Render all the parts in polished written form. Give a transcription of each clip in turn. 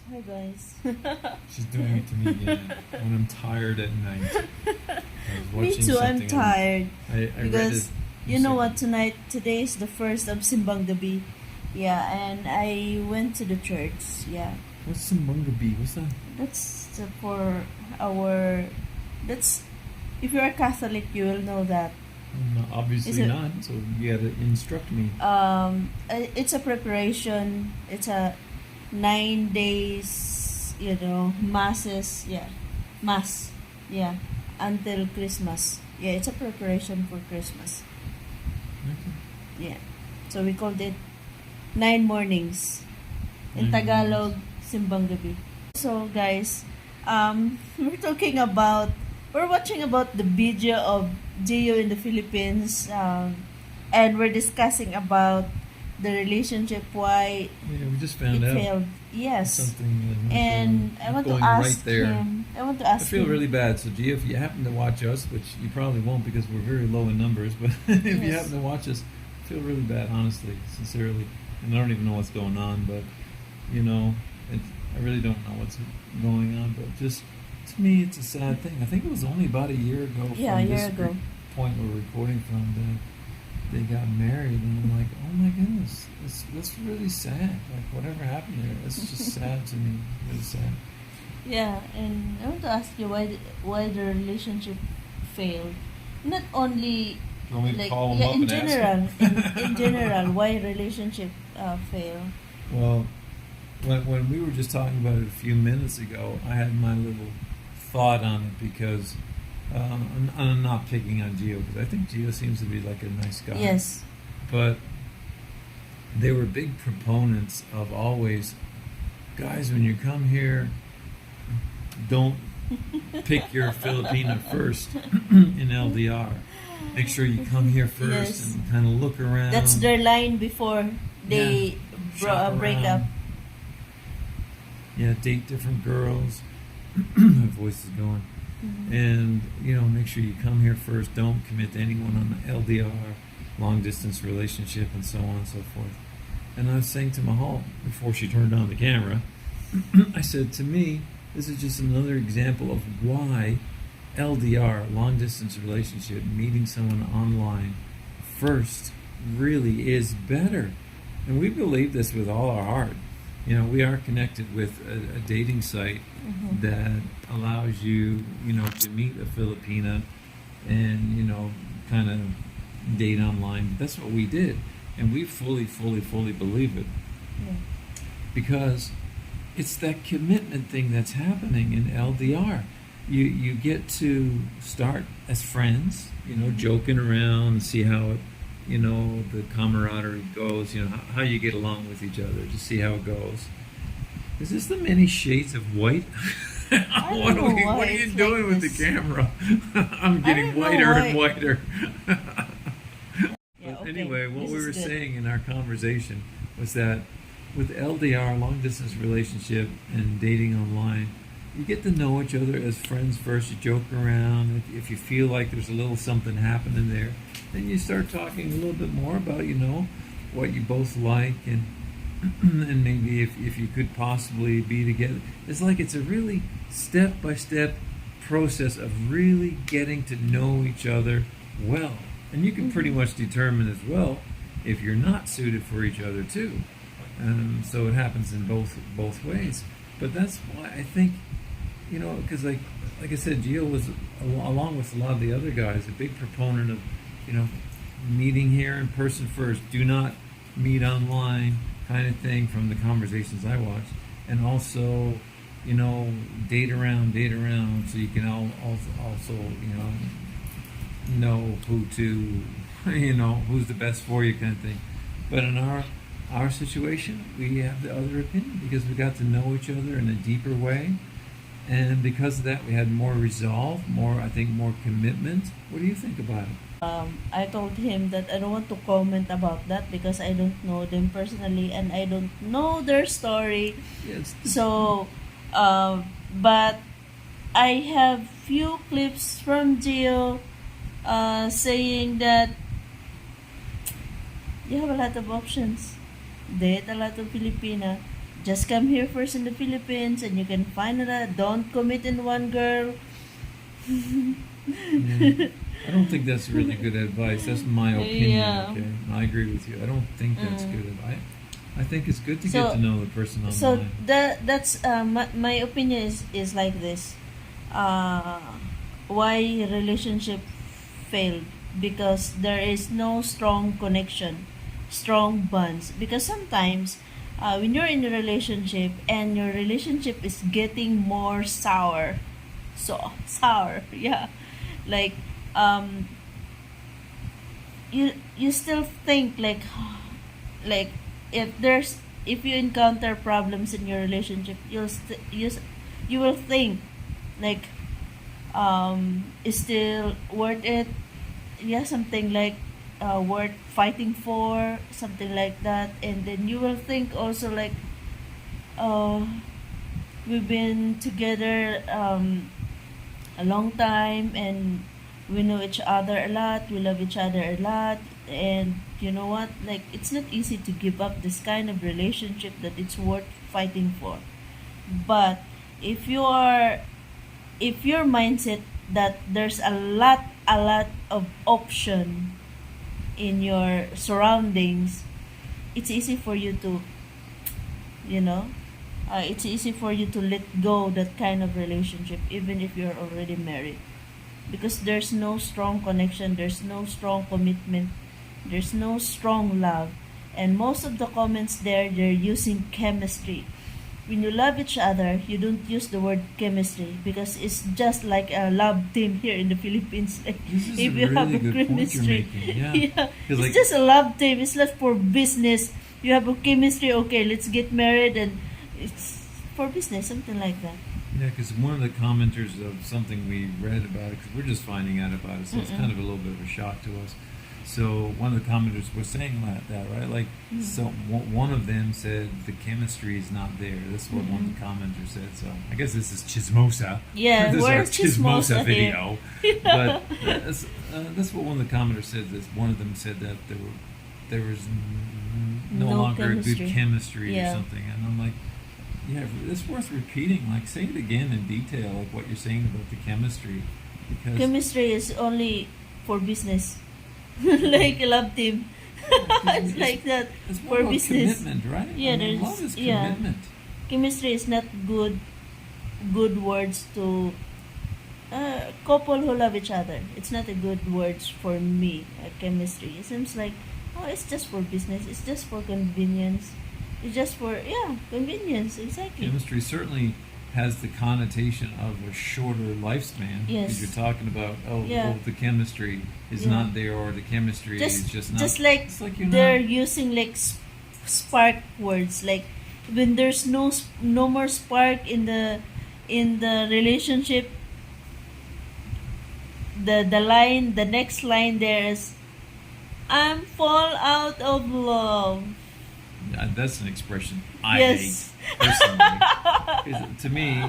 Hi guys. She's doing it to me again when I'm tired at night. I was Me watching too, I'm something tired. I read it. Because you know what, today is the first of Simbang Gabi. Yeah, and I went to the church. Yeah. What's Simbang-gabi? What's that? That's for our that's if you're a Catholic you will know that. No, obviously not. So you gotta instruct me. It's a preparation. It's a 9 days, masses, mass, until Christmas. Yeah, it's a preparation for Christmas. Okay. Yeah, so we called it 9 mornings. In 9 Tagalog, mornings. Simbang Gabi. So guys, we're watching about the video of GIO in the Philippines, and we're discussing about the relationship, why Yeah, we just it found out failed. Yes. something. And I want to going ask right there. him. I feel really bad. So, Gia, if you happen to watch us, which you probably won't because we're very low in numbers, but if you Yes. happen to watch us, I feel really bad, honestly, sincerely. And I don't even know what's going on, but I really don't know what's going on. But just to me, it's a sad thing. I think it was only about a year ago Yeah, from a year this ago. point we're recording from that they got married, and I'm like, oh my goodness, that's really sad. Like whatever happened there, it's just sad to me. Really sad. Yeah, and I want to ask you why the relationship failed. Not only You want me to like call him up in and general, ask him? in general, why relationship fail. Well, when we were just talking about it a few minutes ago, I had my little thought on it because I'm not picking on Gio because I think Gio seems to be like a nice guy. Yes. But they were big proponents of always, guys, when you come here, don't pick your Filipina first in LDR. Make sure you come here first Yes. and kind of look around. That's their line before they Shop break around. up. Yeah, date different girls. My voice is going. Mhm. And make sure you come here first. Don't commit to anyone on the LDR, long distance relationship, and so on and so forth. And I was saying to Mahal before she turned on the camera, I said, to me, this is just another example of why LDR, long distance relationship, meeting someone online first, really is better. And we believe this with all our heart. We are connected with a dating site Mhm. that allows you, to meet a Filipina and, kind of date online. That's what we did. And we fully believe it. Yeah. Because it's that commitment thing that's happening in LDR. You get to start as friends, joking around and see how it, the camaraderie goes, how you get along with each other, just see how it goes. Is this the many shades of white? don't know why what are you it's doing like with this. the camera? I'm getting don't know whiter why. and whiter. Yeah, But okay. anyway, what This we is were good. saying in our conversation was that with LDR, long distance relationship, and dating online, you get to know each other as friends first. You joke around. If you feel like there's a little something happening there, then you start talking a little bit more about, what you both like, and and maybe if you could possibly be together. It's a really step-by-step process of really getting to know each other well. And you can pretty much determine as well if you're not suited for each other too. So it happens in both ways. But that's why I think, because like I said, Gio was, along with a lot of the other guys, a big proponent of, meeting here in person first. Do not meet online, kind of thing, from the conversations I watched. And also, date around, so you can also, know who to, who's the best for you, kind of thing. But in our situation, we have the other opinion because we got to know each other in a deeper way, and because of that, we had more resolve, more commitment. What do you think about it? I told him that I don't want to comment about that because I don't know them personally and I don't know their story. Yes. So, but I have few clips from Gio saying that you have a lot of options. Date a lot of Filipina. Just come here first in the Philippines and you can find another. Don't commit in one girl. Yeah. I don't think that's really good advice. That's my opinion. Yeah. Okay, I agree with you. I don't think that's good advice. I think it's good to get So to know the person online. so that's my opinion is like this. Uh, why relationship failed? Because there is no strong connection, strong bonds. Because sometimes when you're in a relationship and your relationship is getting more sour, so sour, yeah, like um, you still think like if you encounter problems in your relationship, you will think like is still worth it, yeah, something like worth fighting for, something like that. And then you will think also like uh we've been together a long time and we know each other a lot, we love each other a lot, and you know what, like it's not easy to give up this kind of relationship that it's worth fighting for. But if you are if your mindset that there's a lot of option in your surroundings, it's easy for you to, you know, it's easy for you to let go that kind of relationship even if you're already married, because there's no strong connection, there's no strong commitment, there's no strong love. And most of the comments there, they're using chemistry. When you love each other, you don't use the word chemistry because it's just like a love team here in the Philippines. Like This is if a you really have a good point you're chemistry, making. Yeah. yeah, 'Cause, it's like, just a love team. It's not for business. You have a chemistry. Okay, let's get married, and it's for business, something like that. yeah, because one of the commenters of something we read about it, because we're just finding out about it, so it's kind of a little bit of a shock to us. So one of the commenters was saying that, right? Like, so one of them said the chemistry is not there. That's what one of the commenters said. So I guess this is Chismosa. Yeah, This is our where's Chismosa here? video. But that's what one of the commenters said. This one of them said that there was no No longer a good chemistry. chemistry Yeah. or something. And I'm like, yeah, it's worth repeating. Like, say it again in detail, like what you're saying about the chemistry, because Chemistry is only for business, like a love team. It's like that it's more for about business. commitment, right? Yeah, I mean, there's love is yeah. commitment. Chemistry is not good words to couple who love each other. It's not a good words for me. Chemistry. It seems like, oh, it's just for business. It's just for convenience. It's just for, yeah, convenience. Exactly. Chemistry certainly has the connotation of a shorter lifespan. Yes. Because you're talking about, Yeah. the chemistry is Yeah. not there, or the chemistry is just not. Just like It's like you're they're not. using like spark words, like when there's no more spark in the relationship, the next line there is, I'm fall out of love. That's an expression I Yes. hate personally. 'Cause to me,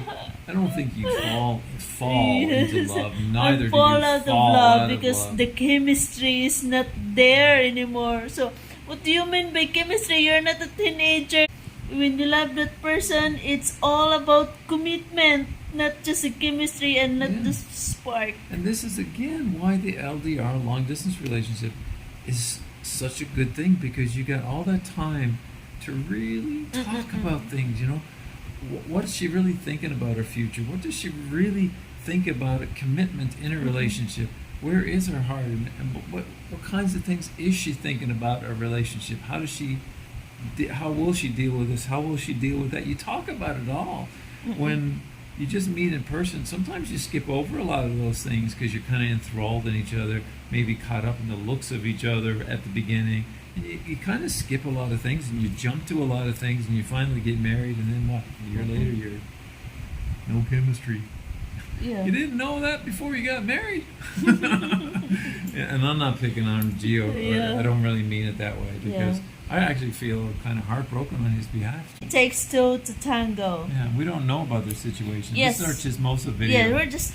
I don't think you fall into Yes. love. Neither I fall do you out of fall love out because of love. the chemistry is not there anymore. So, what do you mean by chemistry? You're not a teenager. When you love that person, it's all about commitment, not just a chemistry and not Yeah. the spark. And this is again why the LDR long distance relationship is such a good thing, because you got all that time to really talk about things. You know, what is she really thinking about her future? What does she really think about a commitment in a relationship? Where is her heart, and what kinds of things is she thinking about a relationship? How does she? How will she deal with this? How will she deal with that? You talk about it all. When you just meet in person, sometimes you skip over a lot of those things because you're kind of enthralled in each other, maybe caught up in the looks of each other at the beginning. And you kind of skip a lot of things and you jump to a lot of things, and you finally get married, and then what? A year later, you're no chemistry. Yeah. You didn't know that before you got married. Yeah, and I'm not picking on GIO. Yeah. I don't really mean it that way, because Yeah. I actually feel kind of heartbroken on his behalf. It takes two to tango. Yeah, we don't know about their situation. Yes. This is our Chismosa video. Yeah, we're just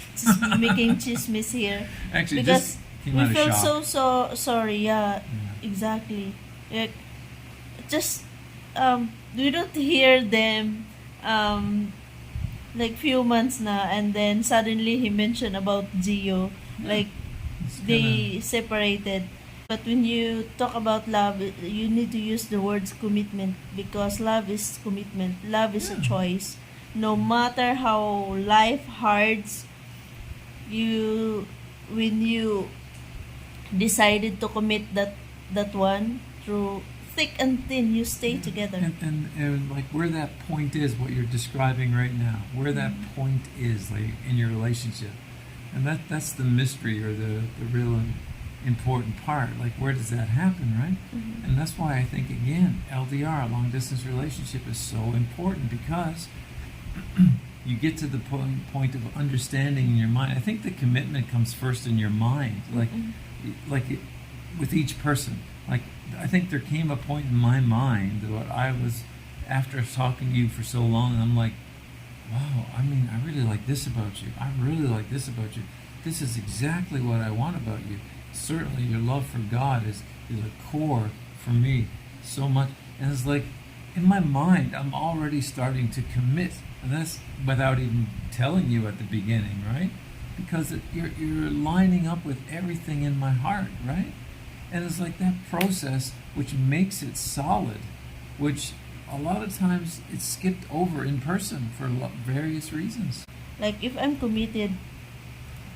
making chismis here. Actually, Because just came we out of feel shock. so sorry. Yeah, Yeah. exactly. Like, just we don't hear them like few months na, and then suddenly he mentioned about GIO, like It's they separated. But when you talk about love, you need to use the words commitment, because love is commitment. Love is a Yeah. choice. No matter how life hards, you when you decided to commit that one through thick and thin, you stay together. and like where that point is, what you're describing right now, where that point is, like in your relationship, and that's the mystery, or the real important part. Like, where does that happen, right? Mhm. And that's why I think, again, LDR, long distance relationship, is so important, because you get to the point of understanding in your mind. I think the commitment comes first in your mind, Mhm. like it, with each person. Like, I think there came a point in my mind that I was, after talking to you for so long, and I'm like, wow, I mean, I really like this about you. I really like this about you. This is exactly what I want about you. Certainly your love for God is a core for me so much. And it's like, in my mind, I'm already starting to commit. And that's without even telling you at the beginning, right? Because you're lining up with everything in my heart, right? And it's like that process which makes it solid, which a lot of times it's skipped over in person for various reasons. Like if I'm committed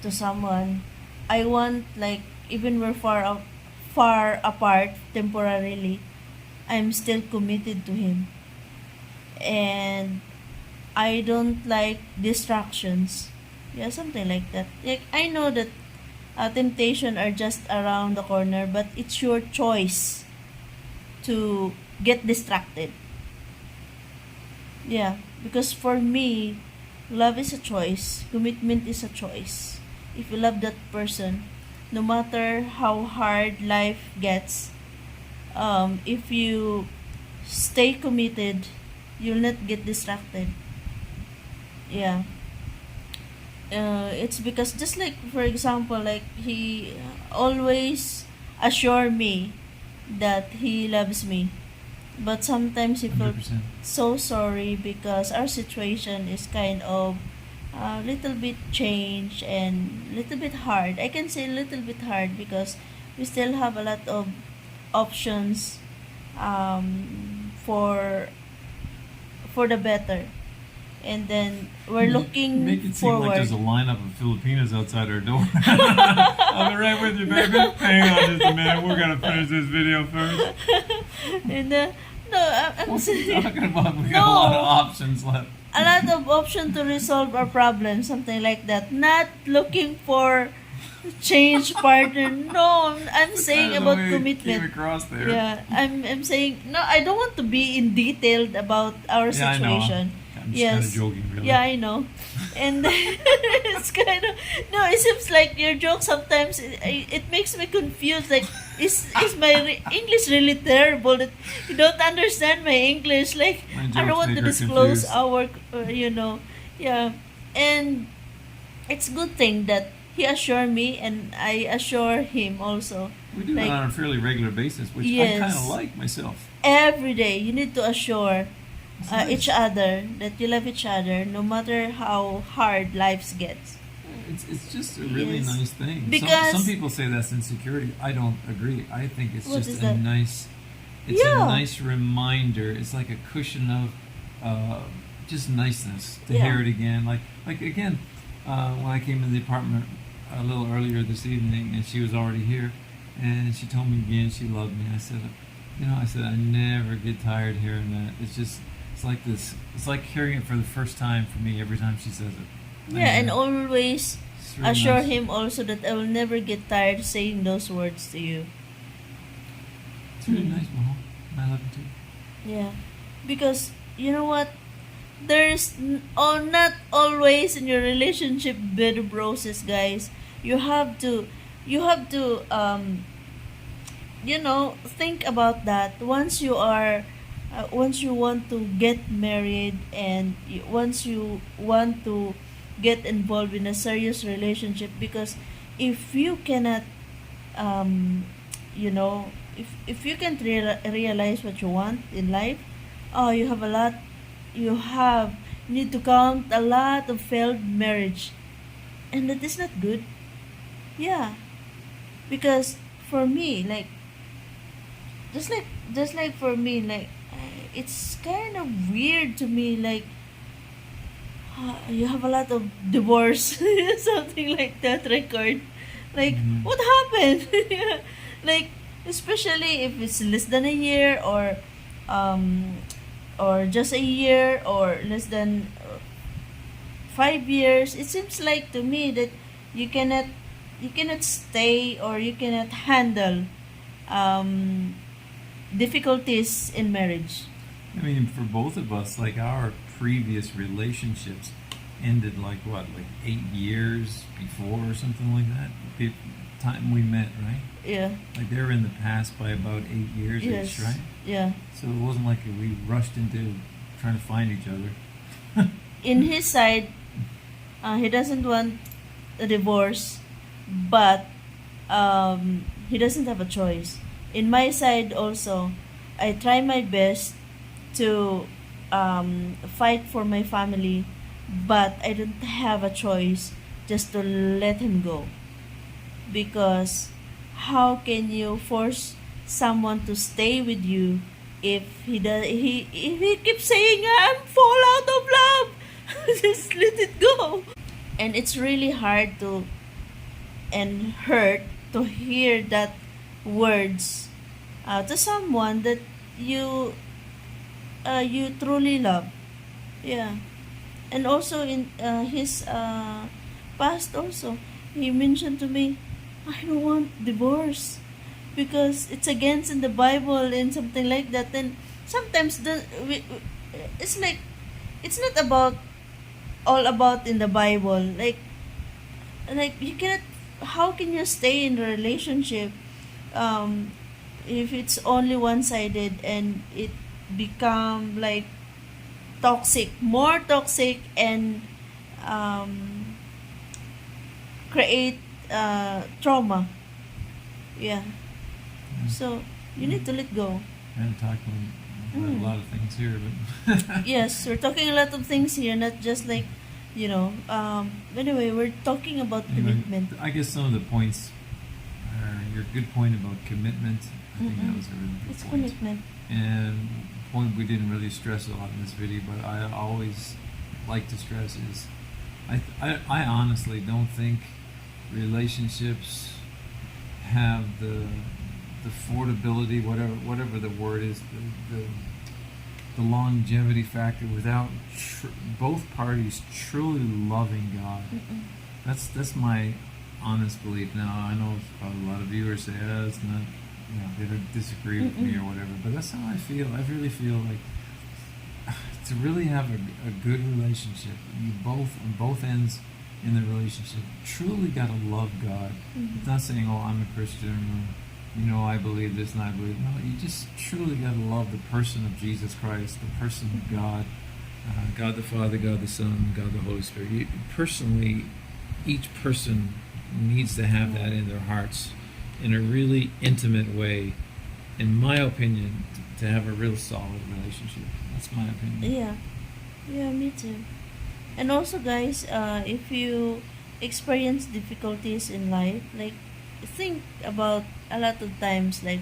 to someone, I want, like, even we're far apart temporarily, I'm still committed to him. And I don't like distractions. Yeah, something like that. Like, I know that temptation are just around the corner, but it's your choice to get distracted. Yeah, because for me, love is a choice, commitment is a choice. If you love that person, no matter how hard life gets, if you stay committed, you'll not get distracted. Yeah. It's because, just like, for example, like, he always assure me that he loves me, but sometimes he felt 100%. so sorry because our situation is kind of a little bit changed and little bit hard. I can say little bit hard because we still have a lot of options, for the better, and then we're looking Make it seem like forward. there's a lineup of Filipinas outside our door. I'll be right with you, baby. Hang on just a minute. We're gonna finish this video first. And no, I'm What's he saying talking about? We got a lot of options left. a lot of option to resolve our problem, something like that. Not looking for change partner. No, I'm saying That's the about way it came commitment. across there. Yeah, I'm saying no. I don't want to be in detailed about our Yeah, I know. situation. I'm just kind of joking, really. Yeah, I know. And it's kind of, no. It seems like your joke sometimes. It makes me confused. Like, is my English really terrible that you don't understand my English? Like, My I don't jokes want make to her disclose confused. our. Yeah, and it's good thing that he assured me and I assure him also. We do Like, that on a fairly regular basis, which I Yes. kind of like myself. every day you need to assure It's nice. each other that you love each other, no matter how hard life gets. It's just a really Yes. nice thing. Because- some people say that's insecurity. I don't agree. I think it's What just is a that? nice. It's Yeah. a nice reminder. It's like a cushion of just niceness to Yeah. hear it again. Like again, when I came in the apartment a little earlier this evening, and she was already here, and she told me again she loved me. I said, I never get tired hearing that. It's like this. It's like hearing it for the first time for me every time she says it. Yeah, and always It's really assure nice. him also that I will never get tired saying those words to you. It's really Mm. nice, Mahal. I love it too. Yeah, because you know what? Not always in your relationship bed of roses, guys. You have to, think about that. Once you want to get married, and once you want to get involved in a serious relationship, because if you cannot, um, if you can't realize what you want in life, oh, you have a lot, you have, you need to count a lot of failed marriage. And that is not good. Yeah. Because for me, like, just like for me, like, it's kind of weird to me, like, you have a lot of divorce, something like that record. Like, Mhm. what happened? Like, especially if it's less than a year, um, or just a year, or less than 5 years. It seems like to me that you cannot, you cannot stay, or you cannot handle um, difficulties in marriage. I mean, for both of us, like our previous relationships ended like what, like 8 years before or something like that. Time we met, right? Yeah. Like they were in the past by about 8 years Yes. each, right? Yeah. So it wasn't like we rushed into trying to find each other. In his side, he doesn't want a divorce, but he doesn't have a choice. In my side also, I try my best to fight for my family, but I don't have a choice just to let him go. Because how can you force someone to stay with you if he keeps saying, I'm fall out of love? Just let it go. And it's really hard to, and hurt to hear that words to someone that you you truly love. Yeah. And also in his past also, he mentioned to me, I don't want divorce because it's against in the Bible and something like that. And sometimes it's like, it's not about all about in the Bible. Like you cannot. How can you stay in a relationship um, if it's only one sided, and it become like toxic, more toxic, and um, create trauma. Yeah. So you need to let go. And talking about Mm. a lot of things here, but Yes, we're talking a lot of things here, not just like, anyway, we're talking about anyway, commitment. I guess some of the points are your good point about commitment. I think that Mm-mm. was a really good It's point. commitment. And point we didn't really stress a lot in this video, but I always like to stress is I honestly don't think relationships have the affordability, whatever the word is, the longevity factor without both parties truly loving God. Mm-mm. That's my honest belief. Now I know probably a lot of viewers say, "Oh, it's not," they don't disagree with me or whatever. But that's how I feel. I really feel like to really have a good relationship, you both on both ends in the relationship truly got to love God. Mhm. It's not saying, "Oh, I'm a Christian," or, I believe this and I believe. No, you just truly got to love the person of Jesus Christ, the person of God, God the Father, God the Son, God the Holy Spirit. Personally, each person needs to have that in their hearts in a really intimate way, in my opinion, to have a real solid relationship. That's my opinion. Yeah. Yeah, me too. And also, guys, if you experience difficulties in life, like, think about a lot of times, like,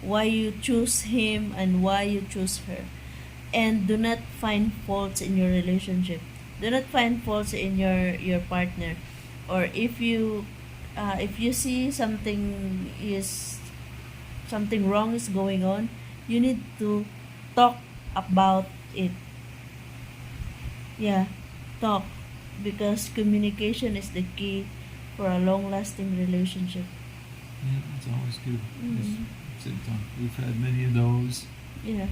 why you choose him and why you choose her. And do not find faults in your relationship. Do not find faults in your partner. Or if you see something wrong is going on, you need to talk about it. Yeah, talk, because communication is the key for a long-lasting relationship. Yeah, it's always good. Just Mm. sit and talk. We've had many of those. Yeah.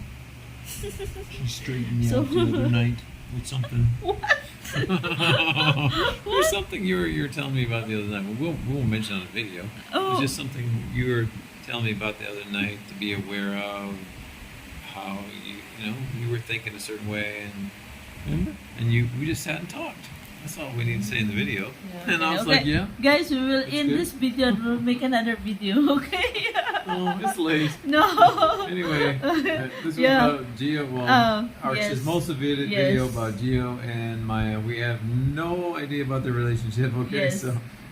She straightened me So- out the other night with something. What? There's something you were telling me about the other night. We won't mention on the video. It Oh. was just something you were telling me about the other night to be aware of. How you were thinking a certain way, and remember, and we just sat and talked. That's all we need to say in the video. Yeah. And I was Okay. like, yeah. Guys, we will That's end good. this video and we'll make another video, okay? Oh, it's late. No. Anyway, this was Yeah. about GIO. Well, our yes. Chismosa video Yes. about GIO and Maya. We have no idea about their relationship, okay? Yes. So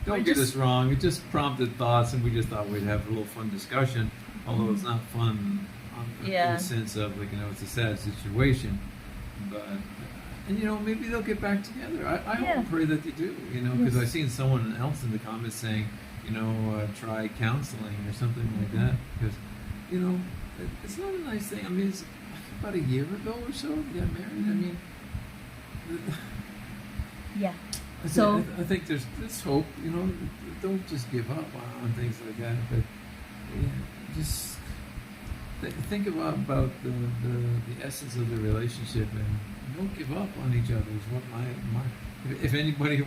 don't We're get just- us wrong. It just prompted thoughts, and we just thought we'd have a little fun discussion, although it's not fun in Yeah. the sense of, like, it's a sad situation. But, and maybe they'll get back together. I hope Yeah. and pray that they do, because Yes. I've seen someone else in the comments saying, try counseling or something like that, because, it's not a nice thing. I mean, it's about a year ago or so they got married. I mean, Yeah. I think there's hope. Don't just give up on things like that. But just think about the essence of the relationship, and don't give up on each other. Is what my if anybody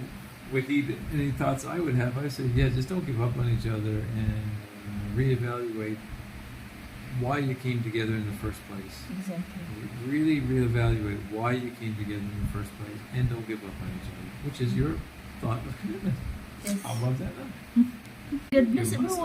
would heed any thoughts I would have, I say, just don't give up on each other and reevaluate why you came together in the first place. Exactly. Really reevaluate why you came together in the first place, and don't give up on each other, which is your thought of commitment. Yes. How about that now? God bless You must- everyone.